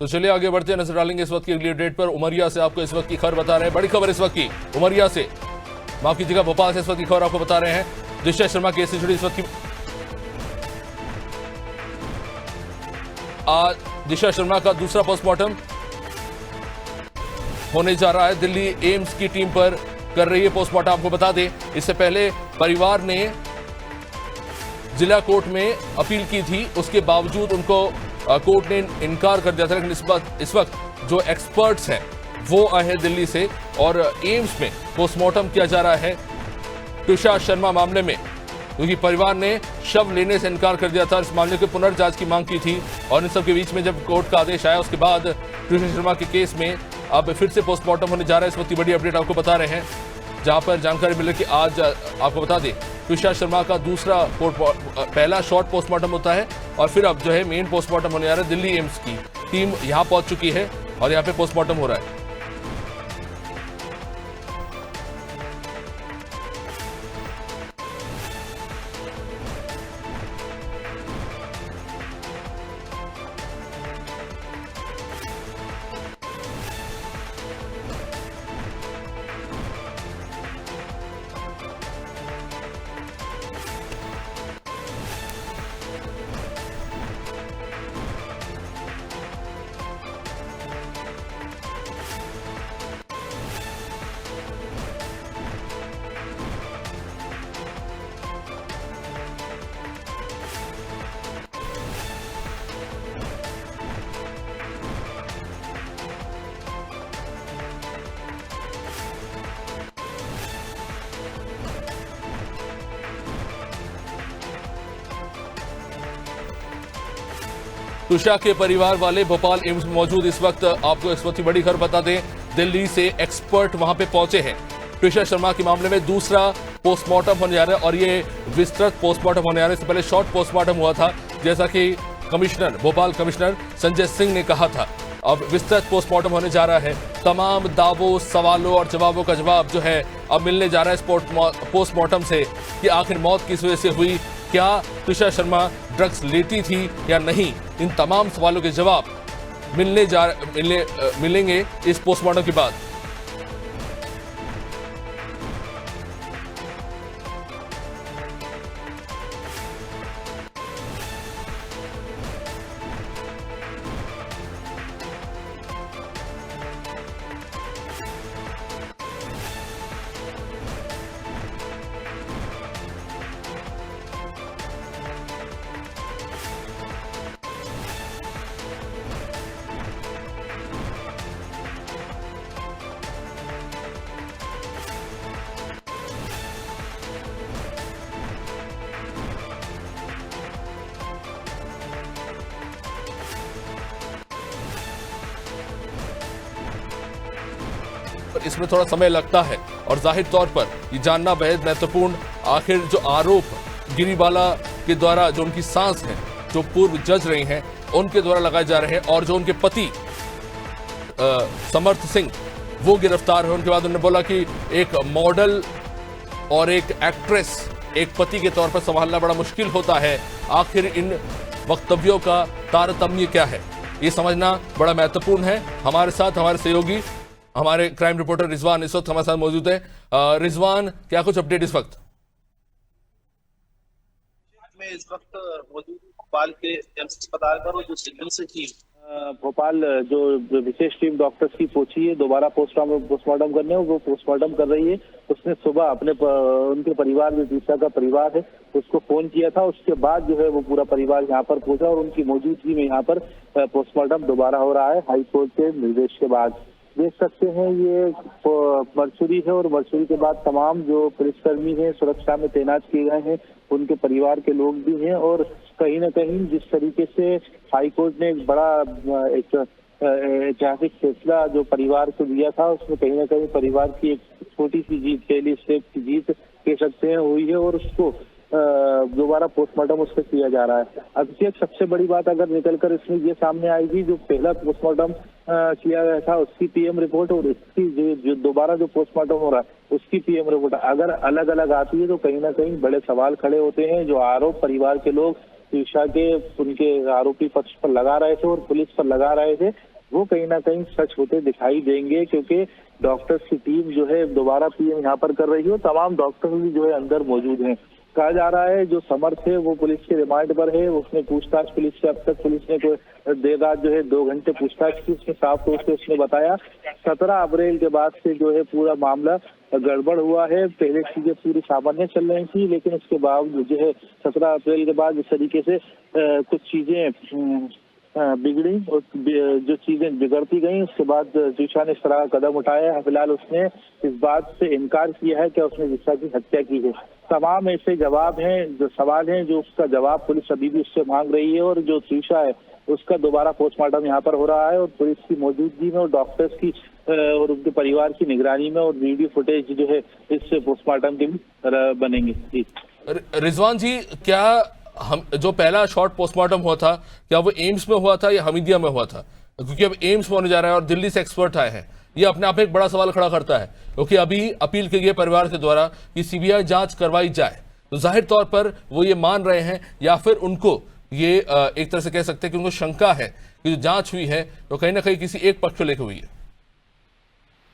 तो चलिए आगे बढ़ते हैं, नजर डालेंगे इस वक्त की अगली अपडेट पर। उमरिया से आपको इस वक्त की खबर बता रहे हैं, बड़ी खबर इस वक्त की उमरिया से, माफ कीजिएगा भोपाल से इस वक्त की खबर आपको बता रहे हैं। दिशा शर्मा केस से जुड़ी इस वक्त की आज दिशा शर्मा का दूसरा पोस्टमार्टम होने जा रहा है। दिल्ली एम्स की टीम पर कर रही है पोस्टमार्टम। आपको बता दें, इससे पहले परिवार ने जिला कोर्ट में अपील की थी, उसके बावजूद उनको कोर्ट ने इनकार कर दिया था। लेकिन इस वक्त जो एक्सपर्ट्स हैं वो आए हैं दिल्ली से और एम्स में पोस्टमार्टम किया जा रहा है दिशा शर्मा मामले में, क्योंकि परिवार ने शव लेने से इनकार कर दिया था। इस मामले की पुनर्जांच की मांग की थी और इन सब के बीच में जब कोर्ट का आदेश आया उसके बाद दिशा शर्मा के केस में अब फिर से पोस्टमार्टम होने जा रहा है। इस वक्त की बड़ी अपडेट आपको बता रहे हैं, जहां पर जानकारी मिली कि आज आपको बता दें दिशा शर्मा का दूसरा पहला शॉर्ट पोस्टमार्टम होता है और फिर अब जो है मेन पोस्टमार्टम होने जा रहा है। दिल्ली एम्स की टीम यहां पहुंच चुकी है और यहां पे पोस्टमार्टम हो रहा है। तुषा के परिवार वाले भोपाल एम्स में मौजूद इस वक्त। आपको इस वक्त की बड़ी खबर बता दें, दिल्ली से एक्सपर्ट वहां पे पहुंचे हैं। तुषा शर्मा के मामले में दूसरा पोस्टमार्टम होने जा रहा है और ये विस्तृत पोस्टमार्टम होने जा रहा है। इससे पहले शॉर्ट पोस्टमार्टम हुआ था, जैसा कि कमिश्नर भोपाल कमिश्नर संजय सिंह ने कहा था। अब विस्तृत पोस्टमार्टम होने जा रहा है। तमाम दावों, सवालों और जवाबों का जवाब जो है अब मिलने जा रहा है इस पोस्टमार्टम से कि आखिर मौत किस वजह से हुई, क्या तुषा शर्मा ड्रग्स लेती थी या नहीं। इन तमाम सवालों के जवाब मिलेंगे इस पोस्टमार्टम के बाद। इसमें थोड़ा समय लगता है और जाहिर तौर पर ये जानना बेहद महत्वपूर्ण, आखिर जो आरोप गिरीवाला के द्वारा, जो उनकी सांस है, जो पूर्व जज रही हैं, उनके द्वारा लगाए जा रहे हैं और जो उनके पति समर्थ सिंह वो गिरफ्तार है। उनके बाद उन्होंने बोला कि एक मॉडल और एक एक्ट्रेस एक पति के तौर पर संभालना बड़ा मुश्किल होता है। आखिर इन वक्तव्यों का तारतम्य क्या है, ये समझना बड़ा महत्वपूर्ण है। हमारे साथ हमारे सहयोगी, हमारे क्राइम रिपोर्टर रिजवान इस वक्त हमारे साथ मौजूद है। रिजवान, क्या कुछ अपडेट इस वक्त? मैं इस वक्त मौजूद भोपाल के एम्स अस्पताल पर, जो सिग्नल से थी भोपाल जो विशेष टीम डॉक्टर्स की पहुंची है दोबारा पोस्टमार्टम करने, वो पोस्टमार्टम कर रही है। उसने सुबह अपने उनके परिवार में दिशा का परिवार है उसको फोन किया था, उसके बाद जो है वो पूरा परिवार यहाँ पर पहुंचा और उनकी मौजूदगी में यहाँ पर पोस्टमार्टम दोबारा हो रहा है हाईकोर्ट के निर्देश के बाद। देख सकते हैं ये मरचुरी है और मरचुरी के बाद तमाम जो पुलिसकर्मी हैं सुरक्षा में तैनात किए गए हैं, उनके परिवार के लोग भी हैं। और कहीं न कहीं जिस तरीके से हाईकोर्ट ने एक बड़ा ऐतिहासिक फैसला जो परिवार को दिया था, उसमें कहीं न कहीं परिवार की एक छोटी सी जीत, पहली स्टेप की जीत कह सकते हैं हुई है और उसको दोबारा पोस्टमार्टम उस पर किया जा रहा है। अभी एक सबसे बड़ी बात अगर निकलकर इसमें ये सामने आएगी, जो पहला पोस्टमार्टम किया गया था उसकी पीएम रिपोर्ट और इसकी जो दोबारा जो पोस्टमार्टम हो रहा है उसकी पीएम रिपोर्ट अगर अलग अलग आती है तो कहीं ना कहीं बड़े सवाल खड़े होते हैं। जो आरोप परिवार के लोग त्रिशा के उनके आरोपी पक्ष पर लगा रहे थे और पुलिस पर लगा रहे थे, वो कहीं ना कहीं सच होते दिखाई देंगे, क्योंकि डॉक्टर्स की टीम जो है दोबारा पीएम यहाँ पर कर रही है और तमाम डॉक्टर भी जो है अंदर मौजूद हैं। कहा जा रहा है जो समर्थ है वो पुलिस के रिमांड पर है, उसने पूछताछ पुलिस से, अब तक पुलिस ने देर रात जो है 2 घंटे पूछताछ की। उसमें साफ तौर से उसने बताया 17 अप्रैल के बाद से जो है पूरा मामला गड़बड़ हुआ है। पहले चीजें पूरी सामान्य चल रही थी, लेकिन उसके बावजूद जो है 17 अप्रैल के बाद इस तरीके से कुछ चीजें बिगड़ी और जो चीजें बिगड़ती गई, उसके बाद त्रिशा ने इस तरह का कदम उठाया। फिलहाल उसने इस बात से इनकार किया है कि उसने त्रिशा की हत्या की है। तमाम ऐसे जवाब हैं, जो सवाल हैं, जो उसका जवाब पुलिस अभी भी उससे मांग रही है। और जो त्रिशा है उसका दोबारा पोस्टमार्टम यहाँ पर हो रहा है और पुलिस की मौजूदगी में और डॉक्टर्स की और उनके परिवार की निगरानी में और वीडियो फुटेज जो है इससे पोस्टमार्टम के भी बनेंगे। जी रिजवान जी, क्या हम जो पहला शॉर्ट पोस्टमार्टम हुआ था, क्या वो एम्स में हुआ था या हमीदिया में हुआ था? क्योंकि अब एम्स में होने जा रहा है और दिल्ली से एक्सपर्ट आए हैं, ये अपने आप में एक बड़ा सवाल खड़ा करता है। क्योंकि अभी अपील की गई परिवार के द्वारा कि सीबीआई जांच करवाई जाए, तो जाहिर तौर पर वो ये मान रहे हैं या फिर उनको ये एक तरह से कह सकते हैं कि उनको शंका है कि जो जांच हुई है तो कहीं ना कहीं किसी एक पक्ष को लेकर हुई है।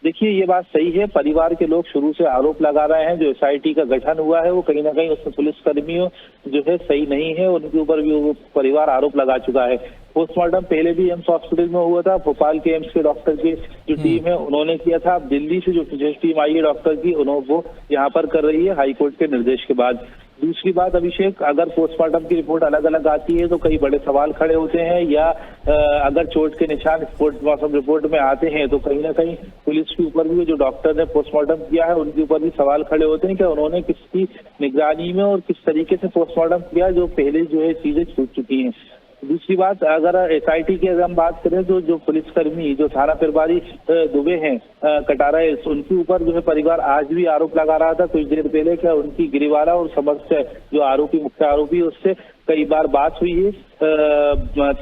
देखिए, ये बात सही है, परिवार के लोग शुरू से आरोप लगा रहे हैं जो एसआईटी का गठन हुआ है वो कहीं ना कहीं उसमें पुलिसकर्मियों जो है सही नहीं है, उनके ऊपर भी वो परिवार आरोप लगा चुका है। पोस्टमार्टम पहले भी एम्स हॉस्पिटल में हुआ था, भोपाल के एम्स के डॉक्टर की जो टीम है उन्होंने किया था। अब दिल्ली से जो टीम आई है डॉक्टर की, वो यहाँ पर कर रही है हाईकोर्ट के निर्देश के बाद। दूसरी बात अभिषेक, अगर पोस्टमार्टम की रिपोर्ट अलग अलग आती है तो कई बड़े सवाल खड़े होते हैं, या अगर चोट के निशान पोस्टमार्टम रिपोर्ट में आते हैं तो कहीं ना कहीं पुलिस के ऊपर भी जो डॉक्टर ने पोस्टमार्टम किया है उनके ऊपर भी सवाल खड़े होते हैं कि उन्होंने किसकी निगरानी में और किस तरीके से पोस्टमार्टम किया जो पहले जो है चीजें छूट चुकी हैं। दूसरी बात, अगर एसआईटी की अगर हम बात करें तो जो पुलिसकर्मी जो थाना प्रभारी दुबे हैं कटारा, उनके ऊपर जो है परिवार आज भी आरोप लगा रहा था कुछ देर पहले क्या उनकी गिरीवाला और समर्थ जो आरोपी मुख्य आरोपी उससे कई बार बात हुई है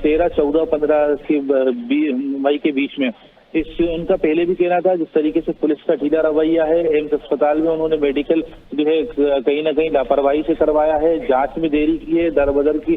13, 14, 15 मई के बीच में। इससे उनका पहले भी कहना था जिस तरीके से पुलिस का ढीला रवैया है, एम्स अस्पताल में उन्होंने मेडिकल जो है कहीं ना कहीं लापरवाही से करवाया है, जांच में देरी की है, दर बदर की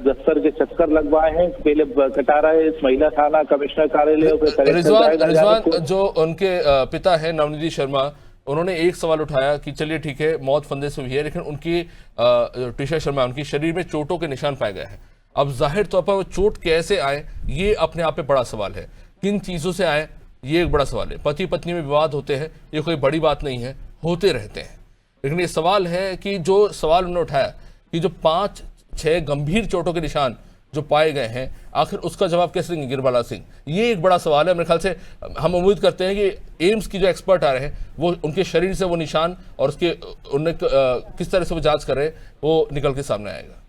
दफ्तर के चक्कर लगवाए हैं। पहले कटारा है महिला थाना कमिश्नर कार्यालय। रिजवान, जो उनके पिता है नवनिधि शर्मा, उन्होंने एक सवाल उठाया कि चलिए ठीक है मौत फंदे से हुई है, लेकिन उनकी त्रिशा शर्मा उनकी शरीर में चोटों के निशान पाए गए हैं। अब जाहिर तौर पर वो चोट कैसे आए ये अपने आप में बड़ा सवाल है, किन चीजों से आए ये एक बड़ा सवाल है। पति पत्नी में विवाद होते हैं, ये कोई बड़ी बात नहीं है, होते रहते हैं, लेकिन ये सवाल है कि जो सवाल उन्होंने उठाया कि जो 5-6 गंभीर चोटों के निशान जो पाए गए हैं, आखिर उसका जवाब कैसे देंगे गिरबाला सिंह? ये एक बड़ा सवाल है। मेरे ख्याल से हम उम्मीद करते हैं कि एम्स की जो एक्सपर्ट आ रहे हैं वो उनके शरीर से वो निशान और उसके उन्हें किस तरह से वो जांच कर रहे हैं वो निकल के सामने आएगा।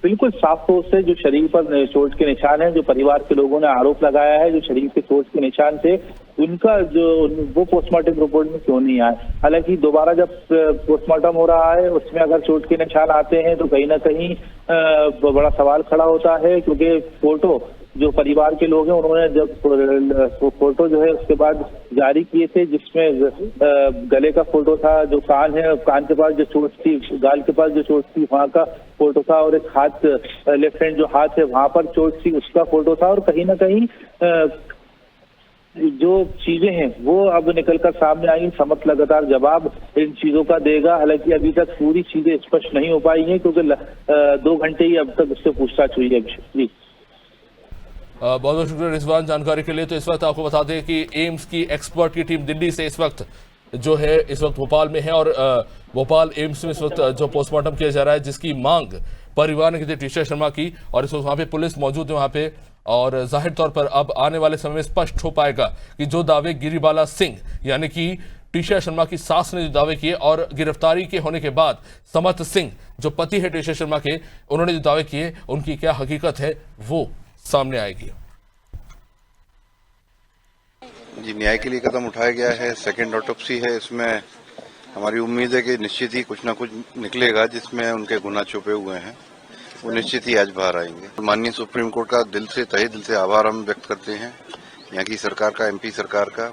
बिल्कुल साफ तौर से जो शरीर पर चोट के निशान है, जो परिवार के लोगों ने आरोप लगाया है जो शरीर के चोट के निशान थे, उनका जो वो पोस्टमार्टम रिपोर्ट में क्यों नहीं आए। हालांकि दोबारा जब पोस्टमार्टम हो रहा है उसमें अगर चोट के निशान आते हैं तो कहीं ना कहीं बड़ा सवाल खड़ा होता है, क्योंकि फोटो जो परिवार के लोग हैं उन्होंने जब फोटो जो है उसके बाद जारी किए थे जिसमें गले का फोटो था, जो कान है कान के पास जो चोट थी, गाल के पास जो चोट थी वहाँ का फोटो था, और एक हाथ लेफ्ट हैंड जो हाथ है वहाँ पर चोट थी उसका फोटो था। और कहीं ना कहीं जो चीजें हैं वो अब निकलकर सामने आई। समर्थ लगातार जवाब इन चीजों का देगा, हालांकि अभी तक पूरी चीजें स्पष्ट नहीं हो पाई हैं क्योंकि 2 घंटे ही अब तक उससे पूछताछ हुई है। जी बहुत बहुत शुक्रिया रिजवान जानकारी के लिए। तो इस वक्त आपको बता दें कि एम्स की एक्सपर्ट की टीम दिल्ली से इस वक्त जो है इस वक्त भोपाल में है, और भोपाल एम्स में इस वक्त जो पोस्टमार्टम किया जा रहा है जिसकी मांग परिवार ने की थी त्रिशा शर्मा की, और इस वक्त वहाँ पे पुलिस मौजूद है वहाँ पे। और जाहिर तौर पर अब आने वाले समय में स्पष्ट हो पाएगा कि जो दावे गिरिबाला सिंह यानी कि त्रिशा शर्मा की सास ने जो दावे किए और गिरफ्तारी के होने के बाद समर्थ सिंह जो पति है त्रिशा शर्मा के, उन्होंने जो दावे किए उनकी क्या हकीकत है वो सामने आएगी। जी, न्याय के लिए कदम उठाया गया है। सेकंड ऑटोप्सी है, इसमें हमारी उम्मीद है कि निश्चित ही कुछ ना कुछ निकलेगा जिसमें उनके गुनाह छुपे हुए हैं, वो निश्चित ही आज बाहर आएंगे। माननीय सुप्रीम कोर्ट का तहे दिल से आभार हम व्यक्त करते हैं, यहाँ की सरकार का, एमपी सरकार का,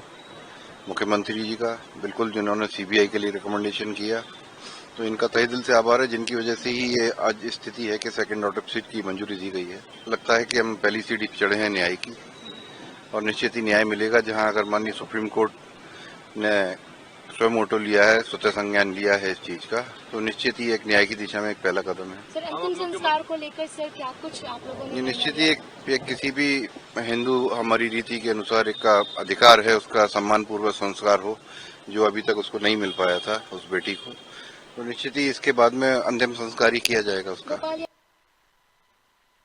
मुख्यमंत्री जी का, बिल्कुल जिन्होंने सीबीआई के लिए रिकमेंडेशन किया तो इनका तहे दिल से आभार है, जिनकी वजह से ही ये आज स्थिति है कि सेकंड ऑटोप्सी की मंजूरी दी गई है। लगता है कि हम पहली सीढ़ी पे चढ़े हैं न्याय की और निश्चित ही न्याय मिलेगा। जहां अगर माननीय सुप्रीम कोर्ट ने स्वयं ऑटो लिया है, स्वतः संज्ञान लिया है इस चीज का, तो निश्चित ही एक न्याय की दिशा में एक पहला कदम है। सर, अंतिम संस्कार को लेकर सर क्या कुछ आप लोगों ने? ये निश्चित ही एक किसी भी हिंदू हमारी रीति के अनुसार एक का अधिकार है, उसका सम्मान पूर्वक संस्कार हो, जो अभी तक उसको नहीं मिल पाया था उस बेटी को। तो निश्चित ही इसके बाद में अंतिम संस्कार ही किया जाएगा उसका।